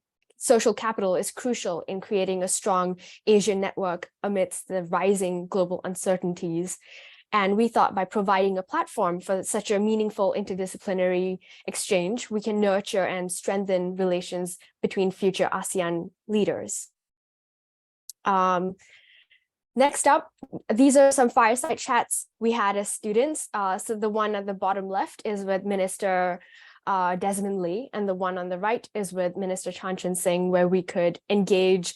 social capital is crucial in creating a strong Asian network amidst the rising global uncertainties. And we thought by providing a platform for such a meaningful interdisciplinary exchange, we can nurture and strengthen relations between future ASEAN leaders. Next up, these are some fireside chats we had as students. So the one at the bottom left is with Minister Desmond Lee, and the one on the right is with Minister Chan Chun Sing, where we could engage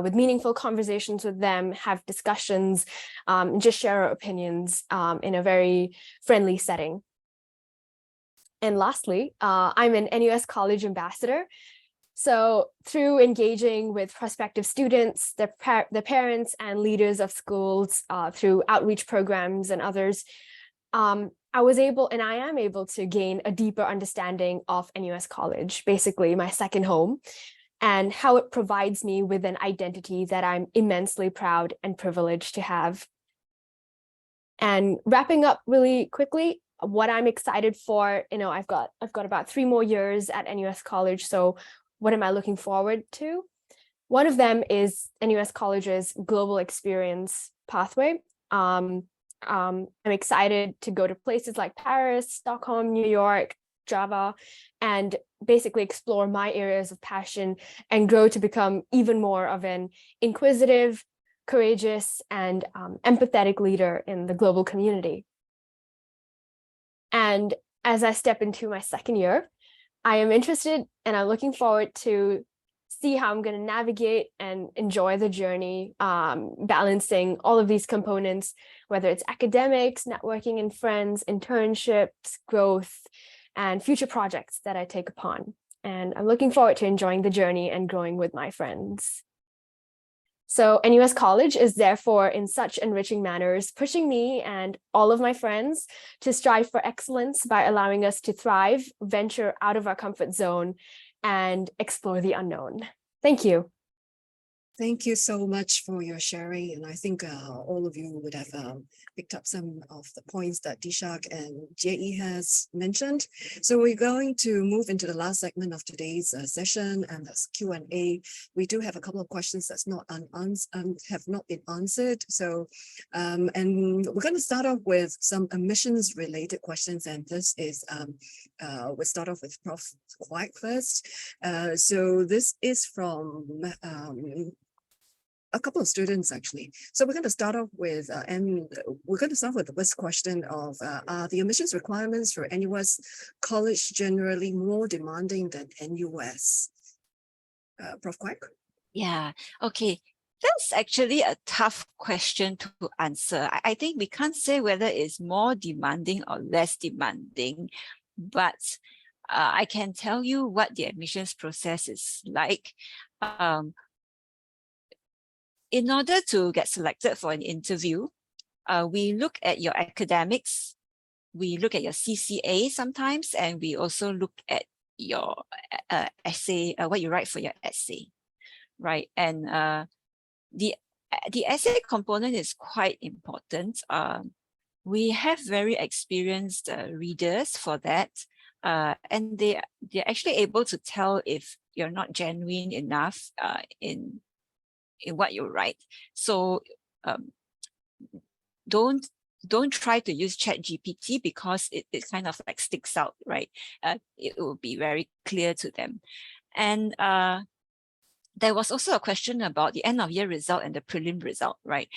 with meaningful conversations with them, have discussions, and just share our opinions in a very friendly setting. And lastly, I'm an NUS College ambassador. So through engaging with prospective students, the parents and leaders of schools through outreach programs and others, I was able, and I am able, to gain a deeper understanding of NUS College, basically my second home, and how it provides me with an identity that I'm immensely proud and privileged to have. And wrapping up really quickly, what I'm excited for, I've got about 3 more years at NUS College, so what am I looking forward to? One of them is NUS College's Global Experience Pathway. I'm excited to go to places like Paris, Stockholm, New York, Java, and basically explore my areas of passion and grow to become even more of an inquisitive, courageous, and empathetic leader in the global community. And as I step into my second year, I am interested and I'm looking forward to see how I'm going to navigate and enjoy the journey, balancing all of these components, whether it's academics, networking and friends, internships, growth, and future projects that I take upon. And I'm looking forward to enjoying the journey and growing with my friends. So NUS College is therefore in such enriching manners, pushing me and all of my friends to strive for excellence by allowing us to thrive, venture out of our comfort zone, and explore the unknown. Thank you. Thank you so much for your sharing. And I think all of you would have picked up some of the points that Dishak and JE has mentioned. So we're going to move into the last segment of today's session, and that's Q&A. We do have a couple of questions that's have not been answered. So, and we're going to start off with some admissions related questions. And this is, we'll start off with Prof Quek first. So this is from a couple of students actually. So we're going to start off with, the first question of, are the admissions requirements for NUS College generally more demanding than NUS? Prof Quek? Yeah, okay. That's actually a tough question to answer. I think we can't say whether it's more demanding or less demanding, but I can tell you what the admissions process is like. In order to get selected for an interview, we look at your academics, we look at your CCA sometimes, and we also look at your essay, what you write for your essay, right? And the essay component is quite important. We have very experienced readers for that, and they're actually able to tell if you're not genuine enough in what you write. So don't try to use ChatGPT because it kind of like sticks out, right? It will be very clear to them. And there was also a question about the end of year result and the prelim result, right?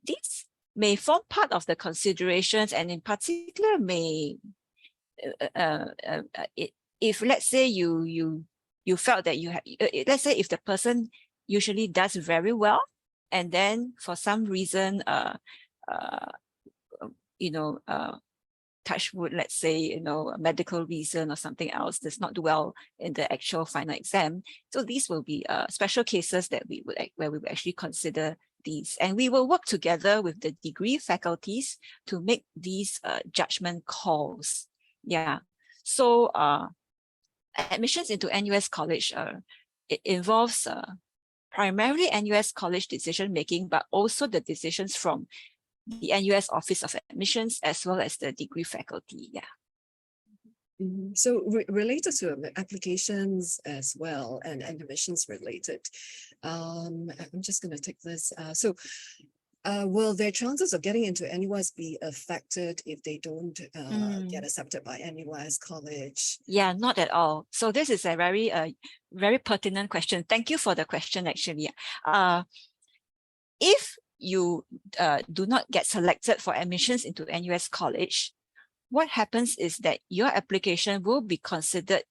These may form part of the considerations, and in particular may, if let's say you felt that you had, let's say if the person usually does very well, and then for some reason, touch wood, let's say, a medical reason or something else does not do well in the actual final exam. So these will be special cases that where we would actually consider these, and we will work together with the degree faculties to make these judgment calls. Yeah. So admissions into NUS College, it involves primarily NUS College decision making, but also the decisions from the NUS Office of Admissions as well as the degree faculty. Yeah. So related to applications as well and admissions related, I'm just going to take this. Will their chances of getting into NUS be affected if they don't get accepted by NUS College? Yeah, not at all. So this is a very pertinent question. Thank you for the question, actually. If you do not get selected for admissions into NUS College, what happens is that your application will be considered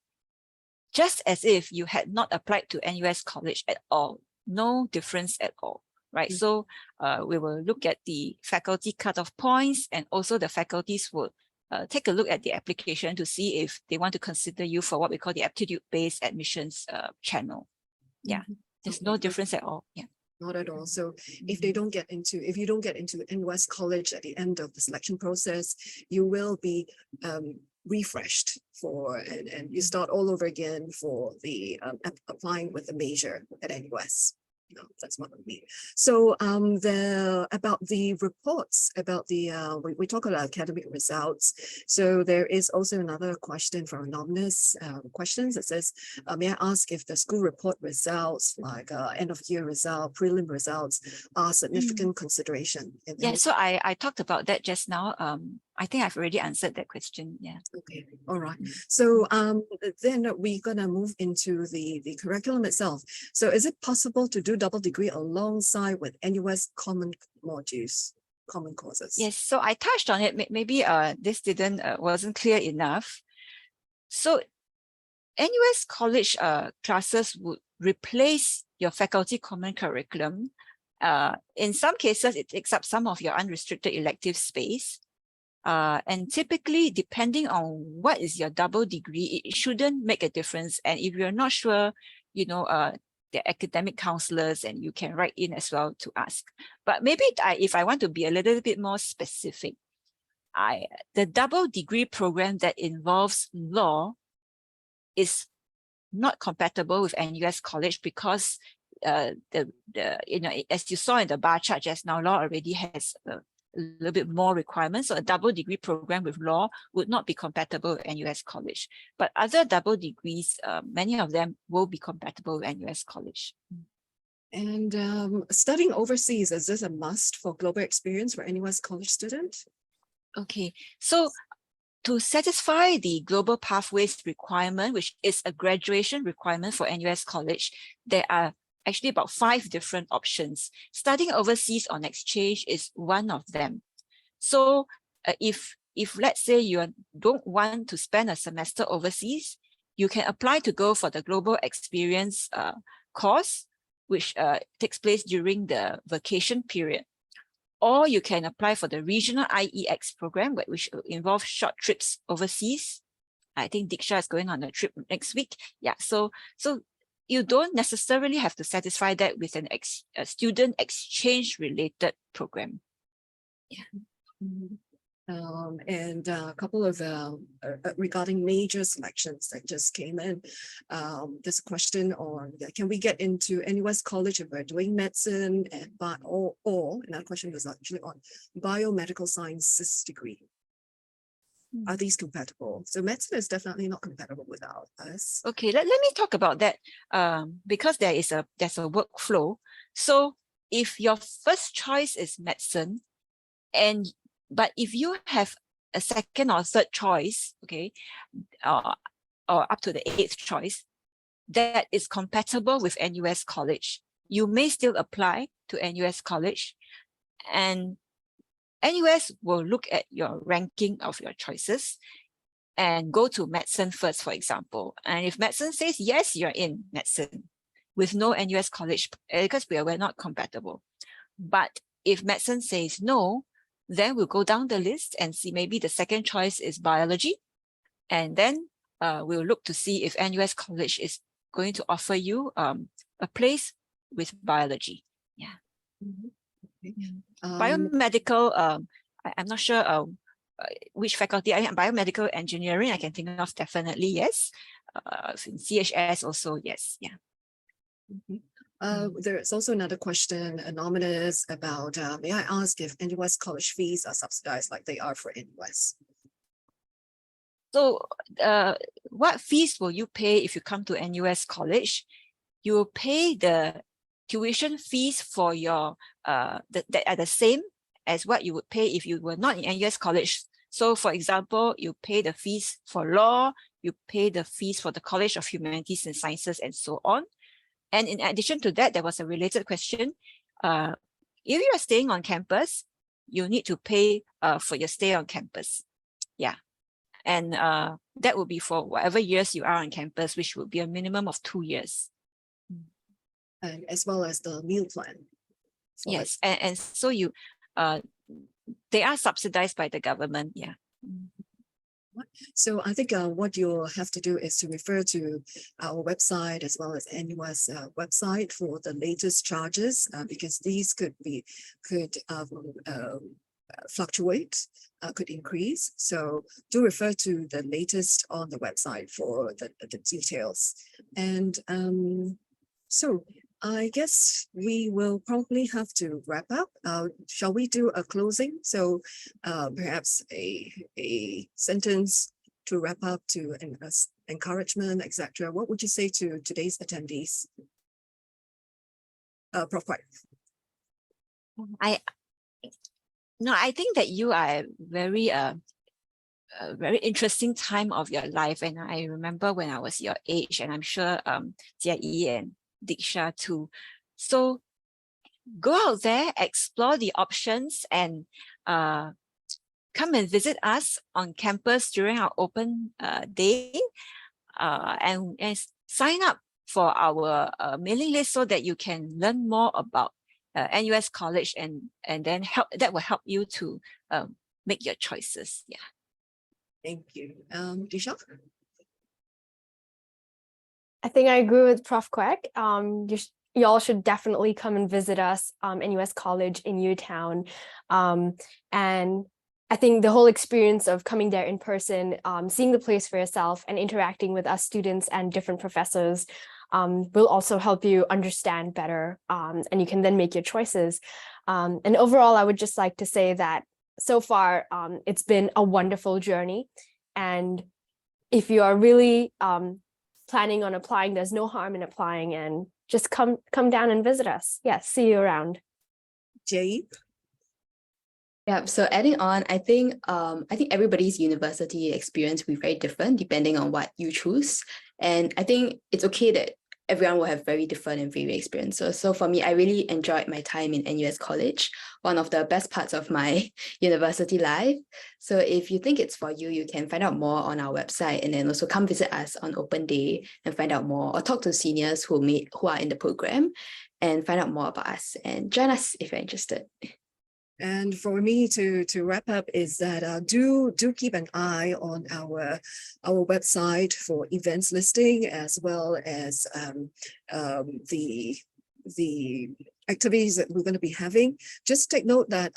just as if you had not applied to NUS College at all. No difference at all, right? So we will look at the faculty cutoff points, and also the faculties will take a look at the application to see if they want to consider you for what we call the aptitude-based admissions channel. Yeah, there's no difference at all. Yeah. Not at all. So if you don't get into NUS College at the end of the selection process, you will be refreshed and you start all over again for the applying with the major at NUS. That's what I mean. So about the reports, about the we talk about academic results. So there is also another question from anonymous questions that says, may I ask if the school report results, like end of year result, prelim results, are significant consideration? Yeah, so I talked about that just now. I think I've already answered that question. Yeah. Okay. All right. So then we're gonna move into the curriculum itself. So is it possible to do double degree alongside with NUS common modules, common courses? Yes. So I touched on it. Maybe this wasn't clear enough. So NUS College classes would replace your faculty common curriculum. In some cases, it takes up some of your unrestricted elective space. And typically, depending on what is your double degree, it shouldn't make a difference. And if you're not sure, the academic counselors, and you can write in as well to ask. But maybe if I want to be a little bit more specific, the double degree program that involves law is not compatible with NUS College because as you saw in the bar chart just now, law already has a little bit more requirements. So a double degree program with law would not be compatible with NUS College. But other double degrees, many of them will be compatible with NUS College. And studying overseas, is this a must for global experience for NUS College student? Okay, so to satisfy the global pathways requirement, which is a graduation requirement for NUS College, there are actually about 5 different options. Studying overseas on exchange is one of them. So if let's say you don't want to spend a semester overseas, you can apply to go for the global experience course, which takes place during the vacation period. Or you can apply for the regional IEX program, which involves short trips overseas. I think Diksha is going on a trip next week. Yeah, so you don't necessarily have to satisfy that with a student exchange related program. Yeah. And a couple of regarding major selections that just came in. There's a question on, can we get into NUS College if we're doing medicine and another question was actually on biomedical sciences degree. Are these compatible? So medicine is definitely not compatible with us. Okay, let me talk about that because there's a workflow. So if your first choice is medicine, but if you have a second or third choice, okay, or up to the 8th choice, that is compatible with NUS College, you may still apply to NUS College, and NUS will look at your ranking of your choices and go to medicine first, for example. And if medicine says yes, you're in medicine with no NUS College because we're not compatible. But if medicine says no, then we'll go down the list and see maybe the second choice is biology. And then we'll look to see if NUS College is going to offer you a place with biology. Yeah. Biomedical, I'm not sure which faculty. Biomedical engineering, I can think of definitely, yes. In CHS also, yes, yeah. There's also another question, anonymous, about, may I ask if NUS College fees are subsidized like they are for NUS? So what fees will you pay if you come to NUS College? You will pay the tuition fees for your that are the same as what you would pay if you were not in NUS College. So for example, you pay the fees for law, you pay the fees for the College of Humanities and Sciences, and so on. And in addition to that, there was a related question. If you are staying on campus, you need to pay for your stay on campus. Yeah. And that will be for whatever years you are on campus, which would be a minimum of 2 years. And as well as the meal plan. Yes, and so you, they are subsidized by the government. Yeah. So I think what you'll have to do is to refer to our website as well as NUS website for the latest charges, because these could fluctuate, could increase. So do refer to the latest on the website for the details. And so I guess we will probably have to wrap up. Shall we do a closing? So perhaps a sentence to wrap up, to encouragement, etc. What would you say to today's attendees? Prof Quek. I think that you are very interesting time of your life, and I remember when I was your age, and I'm sure Jia Yi and Diksha too. So go out there, explore the options, and come and visit us on campus during our open day, and sign up for our mailing list so that you can learn more about NUS College, and then that will help you to make your choices. Yeah. Thank you. Disha? I think I agree with Prof Quek. You all should definitely come and visit us, NUS College in Newtown. And I think the whole experience of coming there in person, seeing the place for yourself and interacting with us students and different professors will also help you understand better, and you can then make your choices. And overall, I would just like to say that so far, it's been a wonderful journey. And if you are really planning on applying, there's no harm in applying, and just come down and visit us. Yes, see you around. Jay? Yeah, so adding on, I think everybody's university experience will be very different depending on what you choose. And I think it's okay that everyone will have very different and varied experiences. So for me, I really enjoyed my time in NUS College, one of the best parts of my university life. So if you think it's for you, you can find out more on our website, and then also come visit us on open day and find out more, or talk to seniors who are in the program and find out more about us, and join us if you're interested. And for me to wrap up is that do keep an eye on our website for events listing, as well as the activities that we're going to be having. Just take note that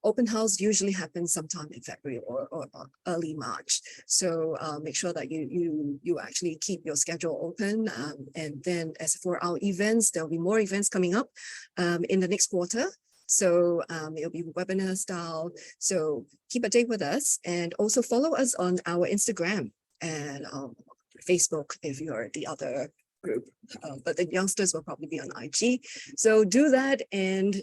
open house usually happens sometime in February or early March. So make sure that you actually keep your schedule open. And then as for our events, there'll be more events coming up in the next quarter. So it'll be webinar style. So keep a date with us, and also follow us on our Instagram and Facebook if you're the other group. But the youngsters will probably be on IG. So do that. And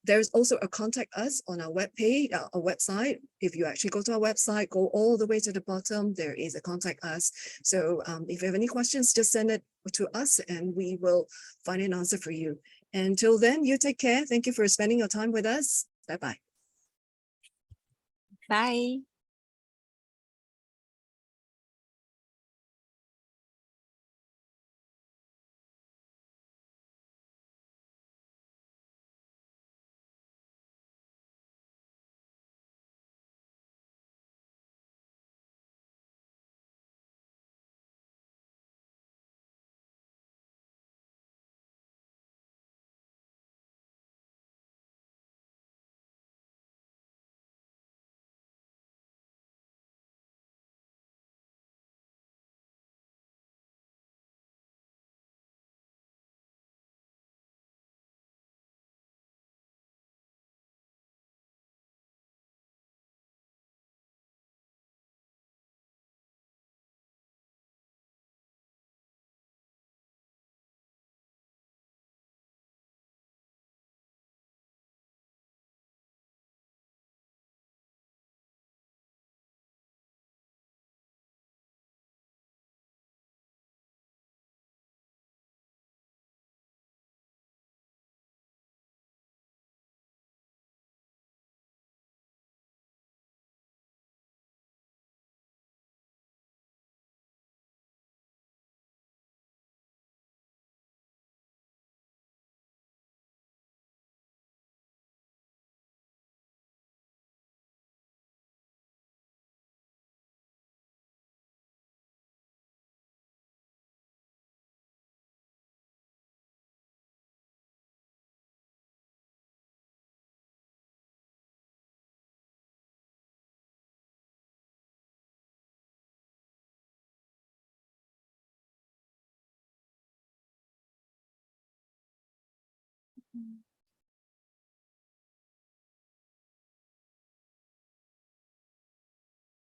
there's also a contact us on our webpage, our website. If you actually go to our website, go all the way to the bottom, there is a contact us. So if you have any questions, just send it to us and we will find an answer for you. Until then, you take care. Thank you for spending your time with us. Bye-bye. Bye.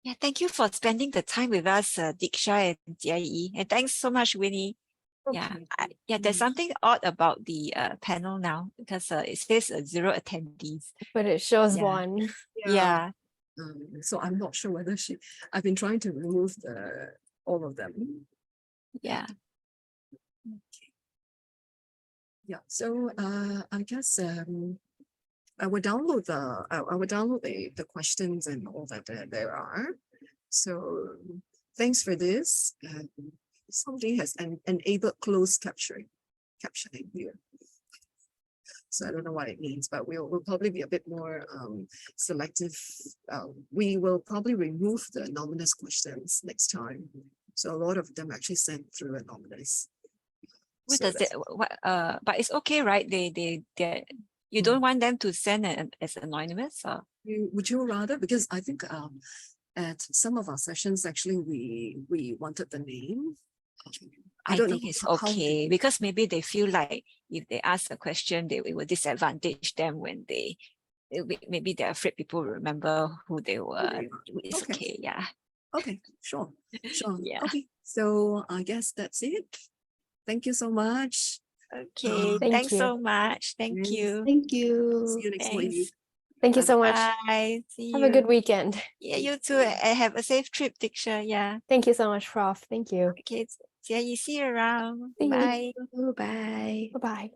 Yeah, thank you for spending the time with us, Diksha and Jie. And thanks so much, Winnie. Yeah, Okay. there's something odd about the panel now because it says 0 attendees. But it shows Yeah. one. Yeah. So I'm not sure whether I've been trying to remove all of them. Yeah. Okay. Yeah. So I guess I will download the questions and all that there are. So thanks for this. Somebody has enabled closed captioning here. So I don't know what it means, but we'll probably be a bit more selective. We will probably remove the anonymous questions next time. So a lot of them actually sent through anonymous. What So does it? But it's okay, right? You don't want them to send as anonymous, or would you rather? Because I think at some of our sessions, actually, we wanted the name. I think it's okay because maybe they feel like if they ask a question, it will disadvantage them when maybe they're afraid people will remember who they were. It's okay. Yeah. Okay, sure. Yeah. Okay, so I guess that's it. Thank you so much. Okay. Thank Thanks you. so much. Thank you. Thank you. See you next Thanks. week. Thank you so much. Bye. See Have you. a good weekend. Yeah, you too. And have a safe trip, Diksha. Yeah. Thank you so much, Prof. Thank you. Okay. Yeah, you see you around. See you. Bye. Bye. Bye-bye.